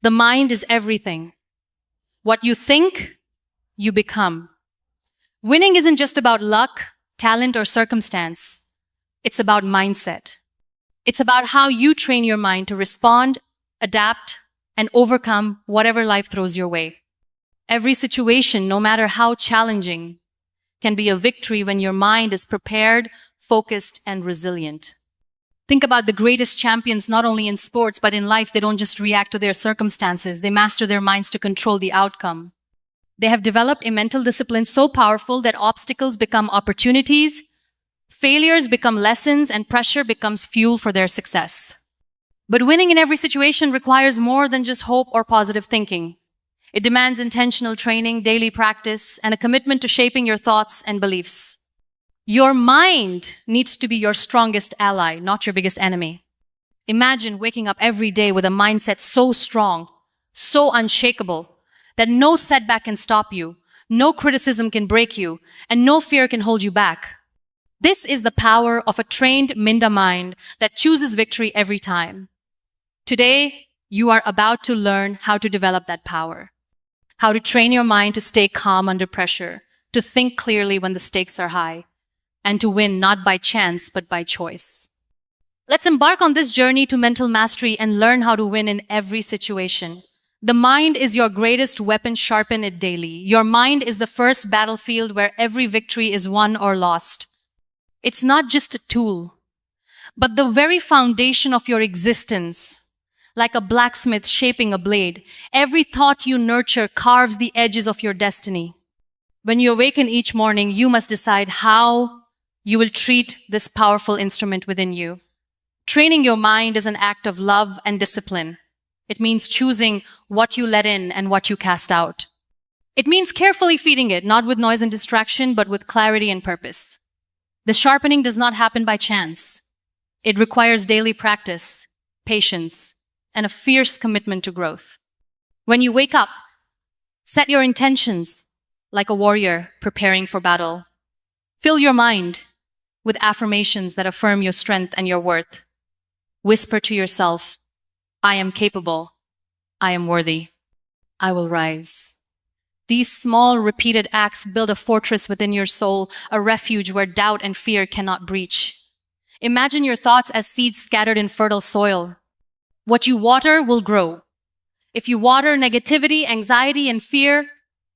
The mind is everything. What you think, you become. Winning isn't just about luck, talent, or circumstance. It's about mindset. It's about how you train your mind to respond, adapt, and overcome whatever life throws your way. Every situation, no matter how challenging, can be a victory when your mind is prepared, focused, and resilient. Think about the greatest champions, not only in sports, but in life. They don't just react to their circumstances. They master their minds to control the outcome. They have developed a mental discipline so powerful that obstacles become opportunities, failures become lessons, and pressure becomes fuel for their success. But winning in every situation requires more than just hope or positive thinking. It demands intentional training, daily practice, and a commitment to shaping your thoughts and beliefs. Your mind needs to be your strongest ally, not your biggest enemy. Imagine waking up every day with a mindset so strong, so unshakable, that no setback can stop you, no criticism can break you, and no fear can hold you back. This is the power of a trained Minda mind that chooses victory every time. Today, you are about to learn how to develop that power, how to train your mind to stay calm under pressure, to think clearly when the stakes are high, and to win not by chance but by choice. Let's embark on this journey to mental mastery and learn how to win in every situation. The mind is your greatest weapon. Sharpen it daily. Your mind is the first battlefield where every victory is won or lost. It's not just a tool, but the very foundation of your existence. Like a blacksmith shaping a blade, every thought you nurture carves the edges of your destiny. When you awaken each morning, you must decide how you will treat this powerful instrument within you. Training your mind is an act of love and discipline. It means choosing what you let in and what you cast out. It means carefully feeding it, not with noise and distraction, but with clarity and purpose. The sharpening does not happen by chance. It requires daily practice, patience, and a fierce commitment to growth. When you wake up, set your intentions like a warrior preparing for battle. Fill your mind with affirmations that affirm your strength and your worth. Whisper to yourself, I am capable, I am worthy, I will rise. These small, repeated acts build a fortress within your soul, a refuge where doubt and fear cannot breach. Imagine your thoughts as seeds scattered in fertile soil. What you water will grow. If you water negativity, anxiety, and fear,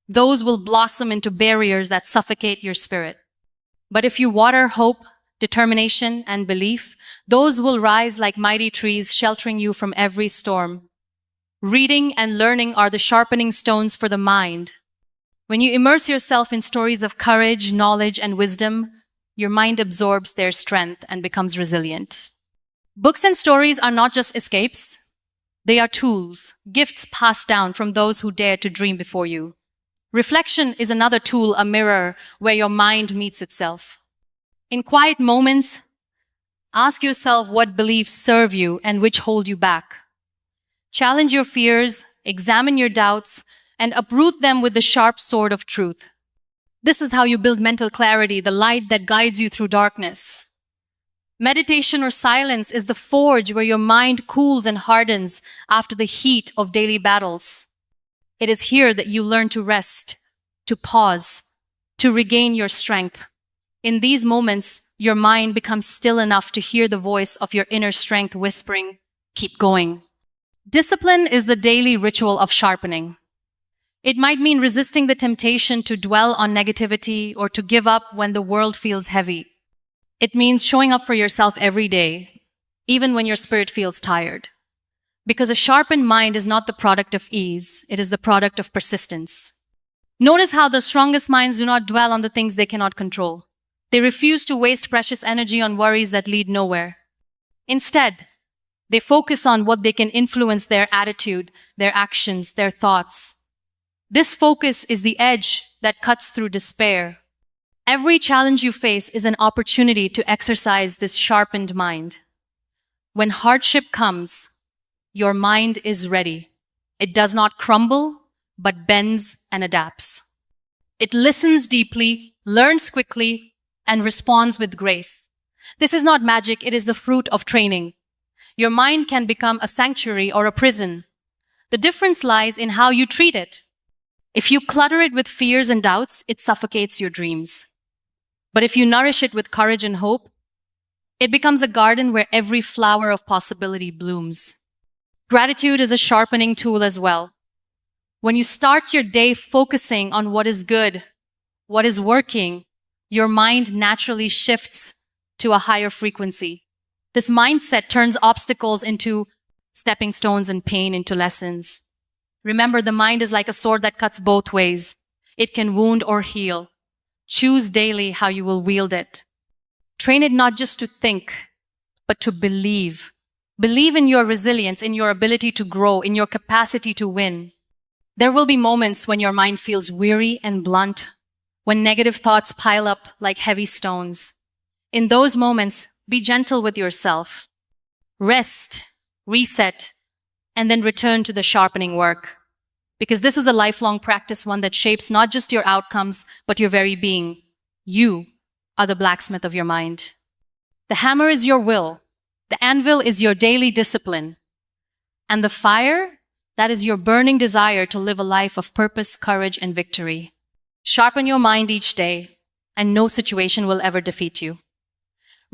those will blossom into barriers that suffocate your spirit. But if you water hope, determination, and belief, those will rise like mighty trees, sheltering you from every storm. Reading and learning are the sharpening stones for the mind. When you immerse yourself in stories of courage, knowledge, and wisdom, your mind absorbs their strength and becomes resilient. Books and stories are not just escapes. They are tools, gifts passed down from those who dared to dream before you. Reflection is another tool, a mirror where your mind meets itself. In quiet moments, ask yourself what beliefs serve you and which hold you back. Challenge your fears, examine your doubts, and uproot them with the sharp sword of truth. This is how you build mental clarity, the light that guides you through darkness. Meditation or silence is the forge where your mind cools and hardens after the heat of daily battles. It is here that you learn to rest, to pause, to regain your strength. In these moments, your mind becomes still enough to hear the voice of your inner strength whispering, keep going. Discipline is the daily ritual of sharpening. It might mean resisting the temptation to dwell on negativity or to give up when the world feels heavy. It means showing up for yourself every day, even when your spirit feels tired. Because a sharpened mind is not the product of ease, it is the product of persistence. Notice how the strongest minds do not dwell on the things they cannot control. They refuse to waste precious energy on worries that lead nowhere. Instead, they focus on what they can influence: their attitude, their actions, their thoughts. This focus is the edge that cuts through despair. Every challenge you face is an opportunity to exercise this sharpened mind. When hardship comes, your mind is ready. It does not crumble, but bends and adapts. It listens deeply, learns quickly, and responds with grace. This is not magic, it is the fruit of training. Your mind can become a sanctuary or a prison, The difference lies in how you treat it. If you clutter it with fears and doubts, it suffocates your dreams. But if you nourish it with courage and hope, it becomes a garden where every flower of possibility blooms. Gratitude is a sharpening tool as well. When you start your day focusing on what is good, what is working, your mind naturally shifts to a higher frequency. This mindset turns obstacles into stepping stones and pain into lessons. Remember, the mind is like a sword that cuts both ways. It can wound or heal. Choose daily how you will wield it. Train it not just to think, but to believe. Believe in your resilience, in your ability to grow, in your capacity to win. There will be moments when your mind feels weary and blunt, when negative thoughts pile up like heavy stones. In those moments, be gentle with yourself. Rest, reset, and then return to the sharpening work. Because this is a lifelong practice, one that shapes not just your outcomes, but your very being. You are the blacksmith of your mind. The hammer is your will. The anvil is your daily discipline. And the fire, that is your burning desire to live a life of purpose, courage, and victory. Sharpen your mind each day, and no situation will ever defeat you.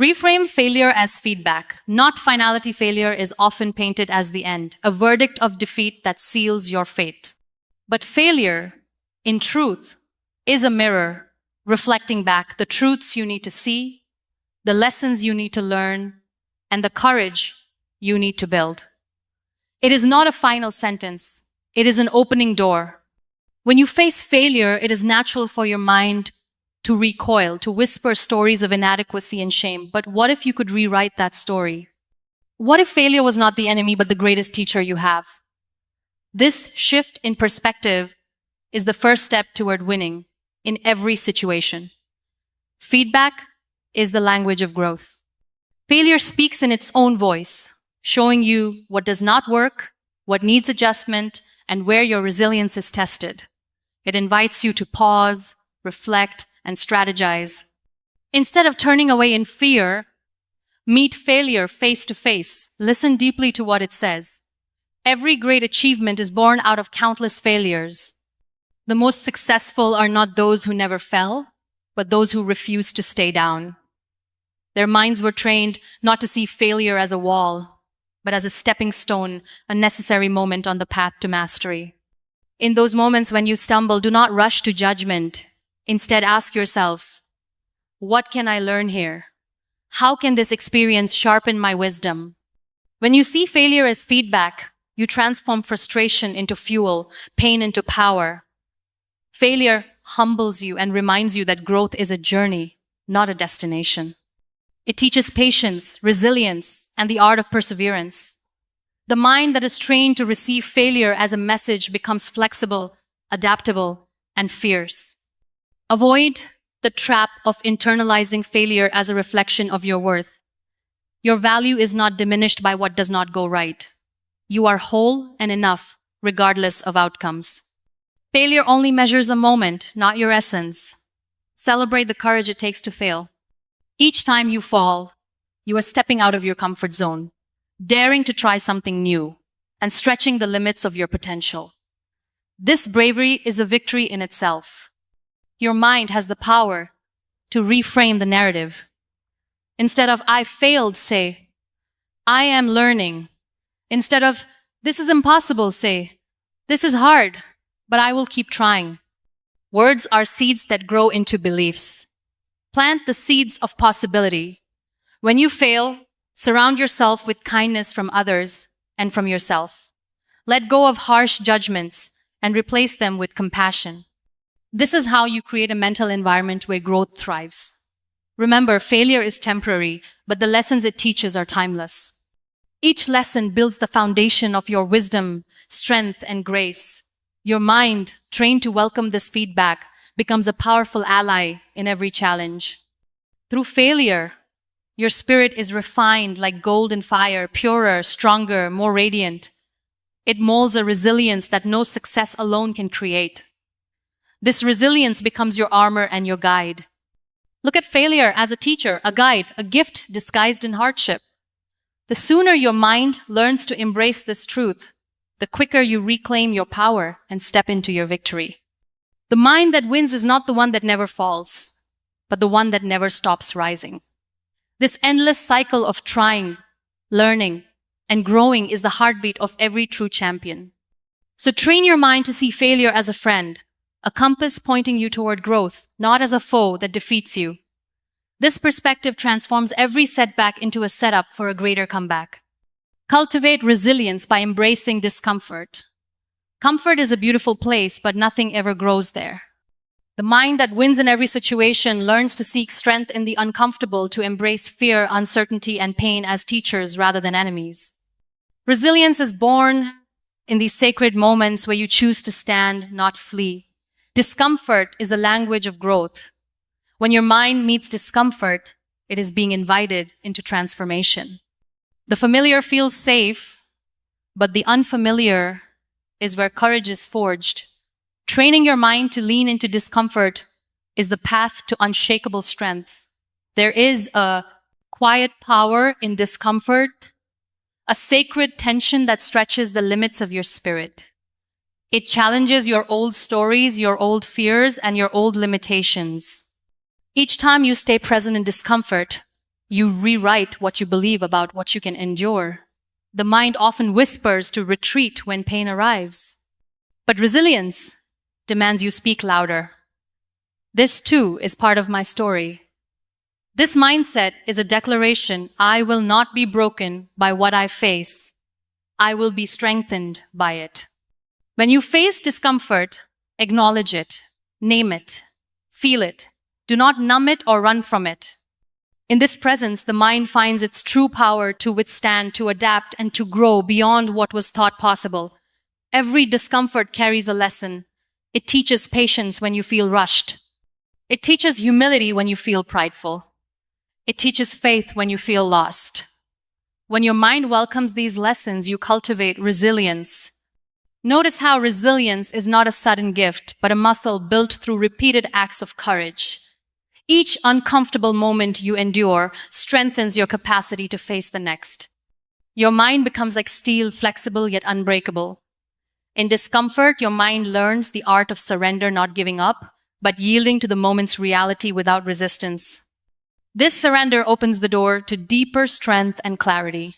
Reframe failure as feedback. Not finality. Failure is often painted as the end, a verdict of defeat that seals your fate. But failure, in truth, is a mirror reflecting back the truths you need to see, the lessons you need to learn, and the courage you need to build. It is not a final sentence. It is an opening door. When you face failure, it is natural for your mind to recoil, to whisper stories of inadequacy and shame. But what if you could rewrite that story? What if failure was not the enemy, but the greatest teacher you have? This shift in perspective is the first step toward winning in every situation. Feedback is the language of growth. Failure speaks in its own voice, showing you what does not work, what needs adjustment, and where your resilience is tested. It invites you to pause, reflect, and strategize. Instead of turning away in fear, meet failure face to face. Listen deeply to what it says. Every great achievement is born out of countless failures. The most successful are not those who never fell, but those who refused to stay down. Their minds were trained not to see failure as a wall, but as a stepping stone, a necessary moment on the path to mastery. In those moments when you stumble, do not rush to judgment. Instead, ask yourself, what can I learn here? How can this experience sharpen my wisdom? When you see failure as feedback, you transform frustration into fuel, pain into power. Failure humbles you and reminds you that growth is a journey, not a destination. It teaches patience, resilience, and the art of perseverance. The mind that is trained to receive failure as a message becomes flexible, adaptable, and fierce. Avoid the trap of internalizing failure as a reflection of your worth. Your value is not diminished by what does not go right. You are whole and enough, regardless of outcomes. Failure only measures a moment, not your essence. Celebrate the courage it takes to fail. Each time you fall, you are stepping out of your comfort zone, daring to try something new, and stretching the limits of your potential. This bravery is a victory in itself. Your mind has the power to reframe the narrative. Instead of, I failed, say, I am learning. Instead of, this is impossible, say, this is hard, but I will keep trying. Words are seeds that grow into beliefs. Plant the seeds of possibility. When you fail, surround yourself with kindness from others and from yourself. Let go of harsh judgments and replace them with compassion. This is how you create a mental environment where growth thrives. Remember, failure is temporary, but the lessons it teaches are timeless. Each lesson builds the foundation of your wisdom, strength, and grace. Your mind, trained to welcome this feedback, becomes a powerful ally in every challenge. Through failure, your spirit is refined like gold in fire, purer, stronger, more radiant. It molds a resilience that no success alone can create. This resilience becomes your armor and your guide. Look at failure as a teacher, a guide, a gift disguised in hardship. The sooner your mind learns to embrace this truth, the quicker you reclaim your power and step into your victory. The mind that wins is not the one that never falls, but the one that never stops rising. This endless cycle of trying, learning, and growing is the heartbeat of every true champion. So train your mind to see failure as a friend, a compass pointing you toward growth, not as a foe that defeats you. This perspective transforms every setback into a setup for a greater comeback. Cultivate resilience by embracing discomfort. Comfort is a beautiful place, but nothing ever grows there. The mind that wins in every situation learns to seek strength in the uncomfortable, to embrace fear, uncertainty, and pain as teachers rather than enemies. Resilience is born in these sacred moments where you choose to stand, not flee. Discomfort is the language of growth. When your mind meets discomfort, it is being invited into transformation. The familiar feels safe, but the unfamiliar is where courage is forged. Training your mind to lean into discomfort is the path to unshakable strength. There is a quiet power in discomfort, a sacred tension that stretches the limits of your spirit. It challenges your old stories, your old fears, and your old limitations. Each time you stay present in discomfort, you rewrite what you believe about what you can endure. The mind often whispers to retreat when pain arrives. But resilience demands you speak louder. This too is part of my story. This mindset is a declaration: I will not be broken by what I face. I will be strengthened by it. When you face discomfort, acknowledge it, name it, feel it. Do not numb it or run from it. In this presence, the mind finds its true power to withstand, to adapt, and to grow beyond what was thought possible. Every discomfort carries a lesson. It teaches patience when you feel rushed. It teaches humility when you feel prideful. It teaches faith when you feel lost. When your mind welcomes these lessons, you cultivate resilience. Notice how resilience is not a sudden gift, but a muscle built through repeated acts of courage. Each uncomfortable moment you endure strengthens your capacity to face the next. Your mind becomes like steel, flexible yet unbreakable. In discomfort, your mind learns the art of surrender, not giving up, but yielding to the moment's reality without resistance. This surrender opens the door to deeper strength and clarity.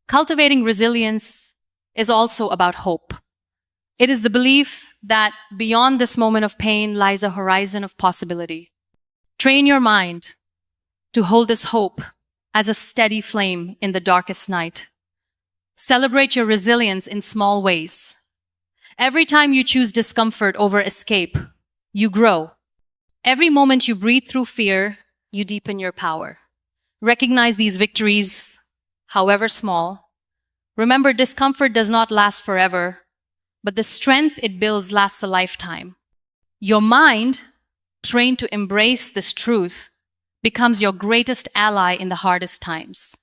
Cultivating resilience is also about hope. It is the belief that beyond this moment of pain lies a horizon of possibility. Train your mind to hold this hope as a steady flame in the darkest night. Celebrate your resilience in small ways. Every time you choose discomfort over escape, you grow. Every moment you breathe through fear, you deepen your power. Recognize these victories, however small. Remember, discomfort does not last forever, but the strength it builds lasts a lifetime. Your mind, trained to embrace this truth, becomes your greatest ally in the hardest times.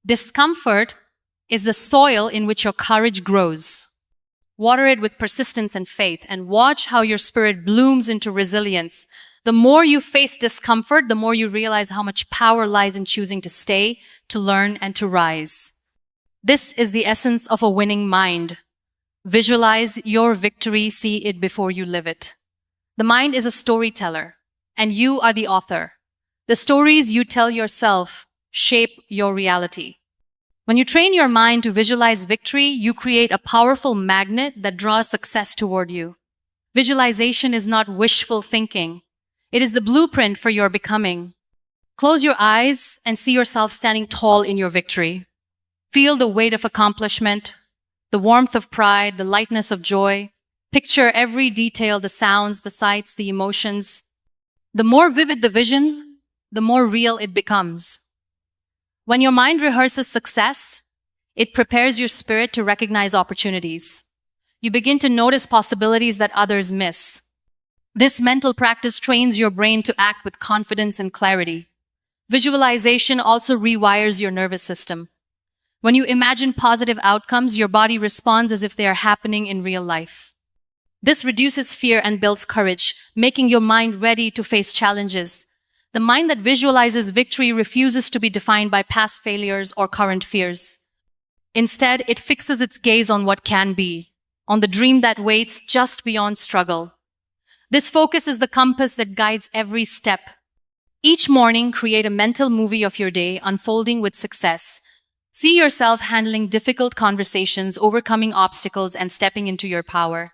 Discomfort is the soil in which your courage grows. Water it with persistence and faith, and watch how your spirit blooms into resilience. The more you face discomfort, the more you realize how much power lies in choosing to stay, to learn, and to rise. This is the essence of a winning mind. Visualize your victory, see it before you live it. The mind is a storyteller, and you are the author. The stories you tell yourself shape your reality. When you train your mind to visualize victory, you create a powerful magnet that draws success toward you. Visualization is not wishful thinking. It is the blueprint for your becoming. Close your eyes and see yourself standing tall in your victory. Feel the weight of accomplishment, the warmth of pride, the lightness of joy. Picture every detail, the sounds, the sights, the emotions. The more vivid the vision, the more real it becomes. When your mind rehearses success, it prepares your spirit to recognize opportunities. You begin to notice possibilities that others miss. This mental practice trains your brain to act with confidence and clarity. Visualization also rewires your nervous system. When you imagine positive outcomes, your body responds as if they are happening in real life. This reduces fear and builds courage, making your mind ready to face challenges. The mind that visualizes victory refuses to be defined by past failures or current fears. Instead, it fixes its gaze on what can be, on the dream that waits just beyond struggle. This focus is the compass that guides every step. Each morning, create a mental movie of your day unfolding with success. See yourself handling difficult conversations, overcoming obstacles, and stepping into your power.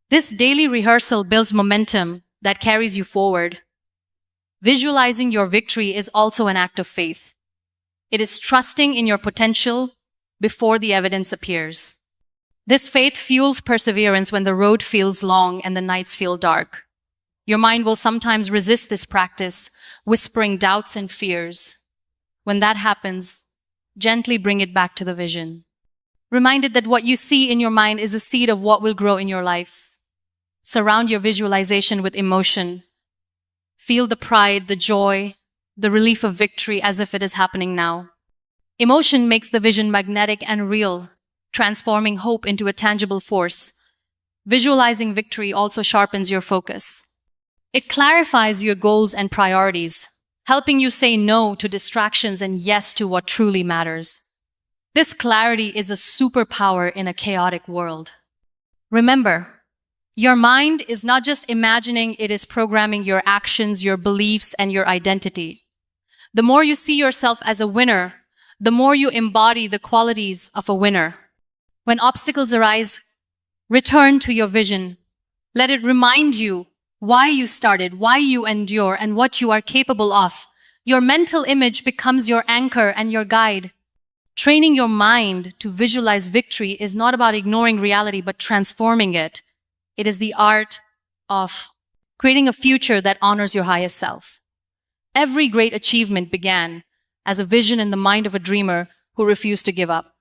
This daily rehearsal builds momentum that carries you forward. Visualizing your victory is also an act of faith. It is trusting in your potential before the evidence appears. This faith fuels perseverance when the road feels long and the nights feel dark. Your mind will sometimes resist this practice, whispering doubts and fears. When that happens, gently bring it back to the vision. Reminded that what you see in your mind is a seed of what will grow in your life. Surround your visualization with emotion. Feel the pride, the joy, the relief of victory as if it is happening now. Emotion makes the vision magnetic and real, transforming hope into a tangible force. Visualizing victory also sharpens your focus. It clarifies your goals and priorities, helping you say no to distractions and yes to what truly matters. This clarity is a superpower in a chaotic world. Remember, your mind is not just imagining, it is programming your actions, your beliefs, and your identity. The more you see yourself as a winner, the more you embody the qualities of a winner. When obstacles arise, return to your vision. Let it remind you why you started, why you endure, and what you are capable of. Your mental image becomes your anchor and your guide. Training your mind to visualize victory is not about ignoring reality, but transforming it. It is the art of creating a future that honors your highest self. Every great achievement began as a vision in the mind of a dreamer who refused to give up.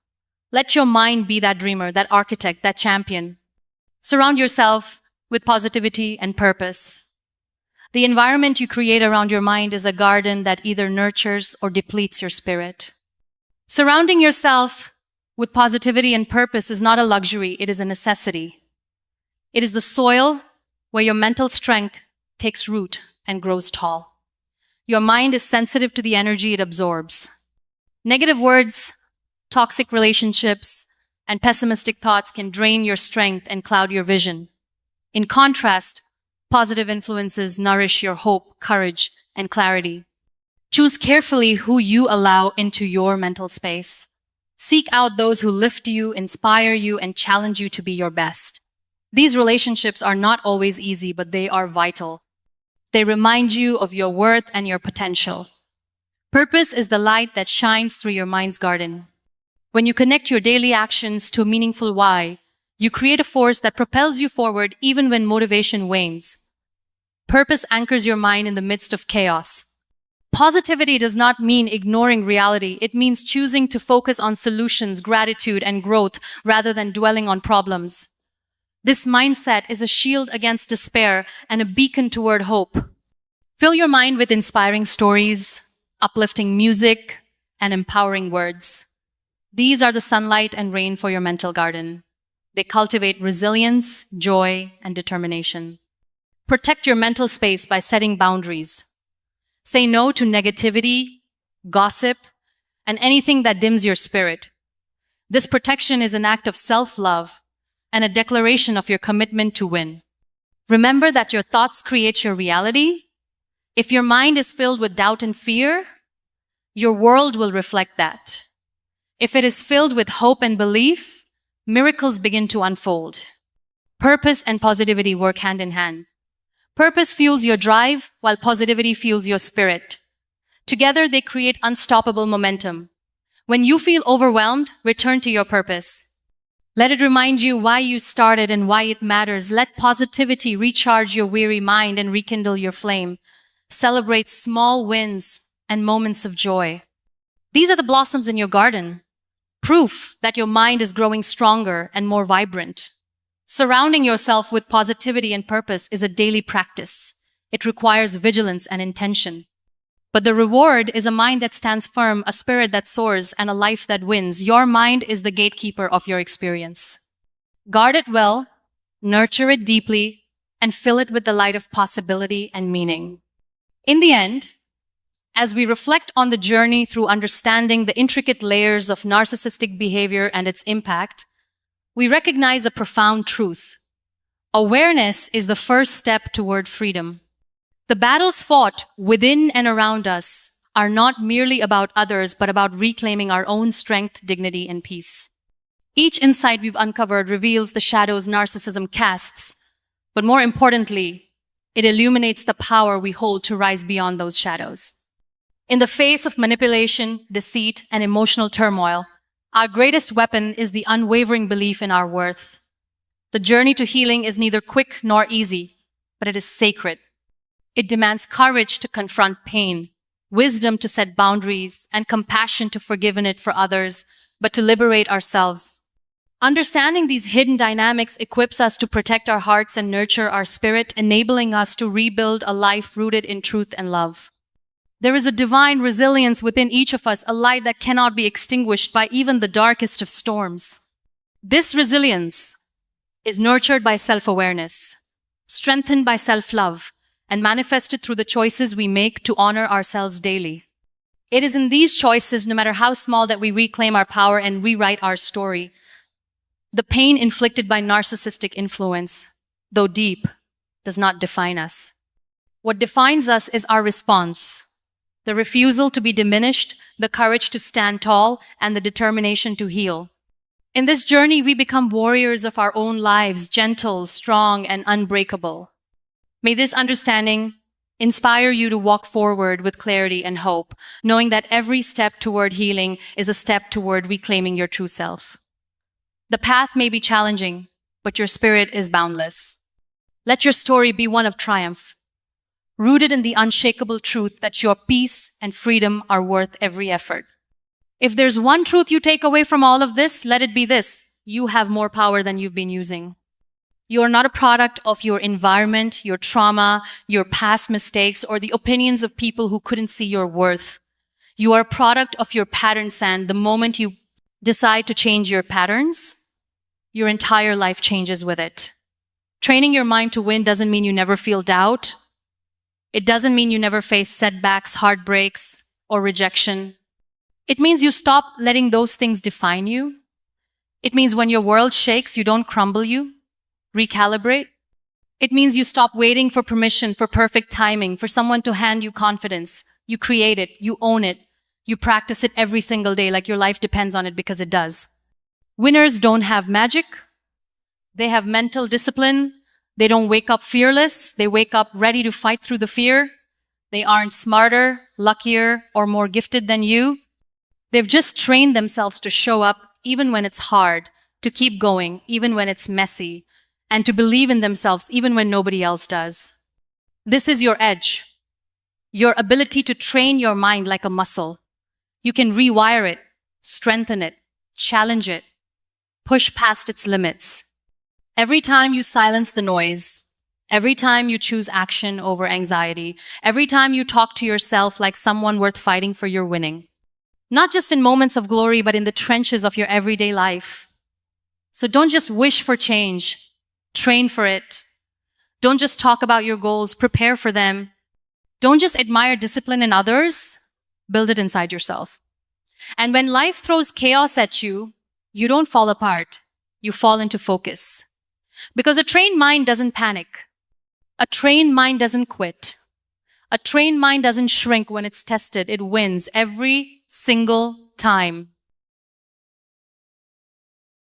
Let your mind be that dreamer, that architect, that champion. Surround yourself with positivity and purpose. The environment you create around your mind is a garden that either nurtures or depletes your spirit. Surrounding yourself with positivity and purpose is not a luxury, it is a necessity. It is the soil where your mental strength takes root and grows tall. Your mind is sensitive to the energy it absorbs. Negative words, toxic relationships, and pessimistic thoughts can drain your strength and cloud your vision. In contrast, positive influences nourish your hope, courage, and clarity. Choose carefully who you allow into your mental space. Seek out those who lift you, inspire you, and challenge you to be your best. These relationships are not always easy, but they are vital. They remind you of your worth and your potential. Purpose is the light that shines through your mind's garden. When you connect your daily actions to a meaningful why, you create a force that propels you forward even when motivation wanes. Purpose anchors your mind in the midst of chaos. Positivity does not mean ignoring reality. It means choosing to focus on solutions, gratitude, and growth rather than dwelling on problems. This mindset is a shield against despair and a beacon toward hope. Fill your mind with inspiring stories, uplifting music, and empowering words. These are the sunlight and rain for your mental garden. They cultivate resilience, joy, and determination. Protect your mental space by setting boundaries. Say no to negativity, gossip, and anything that dims your spirit. This protection is an act of self-love and a declaration of your commitment to win. Remember that your thoughts create your reality. If your mind is filled with doubt and fear, your world will reflect that. If it is filled with hope and belief, miracles begin to unfold. Purpose and positivity work hand in hand. Purpose fuels your drive, while positivity fuels your spirit. Together, they create unstoppable momentum. When you feel overwhelmed, return to your purpose. Let it remind you why you started and why it matters. Let positivity recharge your weary mind and rekindle your flame. Celebrate small wins and moments of joy. These are the blossoms in your garden, proof that your mind is growing stronger and more vibrant. Surrounding yourself with positivity and purpose is a daily practice. It requires vigilance and intention. But the reward is a mind that stands firm, a spirit that soars, and a life that wins. Your mind is the gatekeeper of your experience. Guard it well, nurture it deeply, and fill it with the light of possibility and meaning. In the end, As we reflect on the journey through understanding the intricate layers of narcissistic behavior and its impact, we recognize a profound truth. Awareness is the first step toward freedom. The battles fought within and around us are not merely about others, but about reclaiming our own strength, dignity, and peace. Each insight we've uncovered reveals the shadows narcissism casts, but more importantly, it illuminates the power we hold to rise beyond those shadows. In the face of manipulation, deceit, and emotional turmoil, our greatest weapon is the unwavering belief in our worth. The journey to healing is neither quick nor easy, but it is sacred. It demands courage to confront pain, wisdom to set boundaries, and compassion to forgive it for others, but to liberate ourselves. Understanding these hidden dynamics equips us to protect our hearts and nurture our spirit, enabling us to rebuild a life rooted in truth and love. There is a divine resilience within each of us, a light that cannot be extinguished by even the darkest of storms. This resilience is nurtured by self-awareness, strengthened by self-love, and manifested through the choices we make to honor ourselves daily. It is in these choices, no matter how small, that we reclaim our power and rewrite our story. The pain inflicted by narcissistic influence, though deep, does not define us. What defines us is our response. The refusal to be diminished, the courage to stand tall, and the determination to heal. In this journey, we become warriors of our own lives, gentle, strong, and unbreakable. May this understanding inspire you to walk forward with clarity and hope, knowing that every step toward healing is a step toward reclaiming your true self. The path may be challenging, but your spirit is boundless. Let your story be one of triumph, rooted in the unshakable truth that your peace and freedom are worth every effort. If there's one truth you take away from all of this, let it be this: you have more power than you've been using. You are not a product of your environment, your trauma, your past mistakes, or the opinions of people who couldn't see your worth. You are a product of your patterns, and the moment you decide to change your patterns, your entire life changes with it. Training your mind to win doesn't mean you never feel doubt. It doesn't mean you never face setbacks, heartbreaks, or rejection. It means you stop letting those things define you. It means when your world shakes, you don't crumble, you recalibrate. It means you stop waiting for permission, for perfect timing, for someone to hand you confidence. You create it, you own it, you practice it every single day like your life depends on it, because it does. Winners don't have magic. They have mental discipline. They don't wake up fearless. They wake up ready to fight through the fear. They aren't smarter, luckier, or more gifted than you. They've just trained themselves to show up even when it's hard, to keep going even when it's messy, and to believe in themselves even when nobody else does. This is your edge, your ability to train your mind like a muscle. You can rewire it, strengthen it, challenge it, push past its limits. Every time you silence the noise, every time you choose action over anxiety, every time you talk to yourself like someone worth fighting for, you're winning. Not just in moments of glory, but in the trenches of your everyday life. So don't just wish for change. Train for it. Don't just talk about your goals, prepare for them. Don't just admire discipline in others, build it inside yourself. And when life throws chaos at you, you don't fall apart, you fall into focus. Because a trained mind doesn't panic. A trained mind doesn't quit. A trained mind doesn't shrink when it's tested. It wins every single time.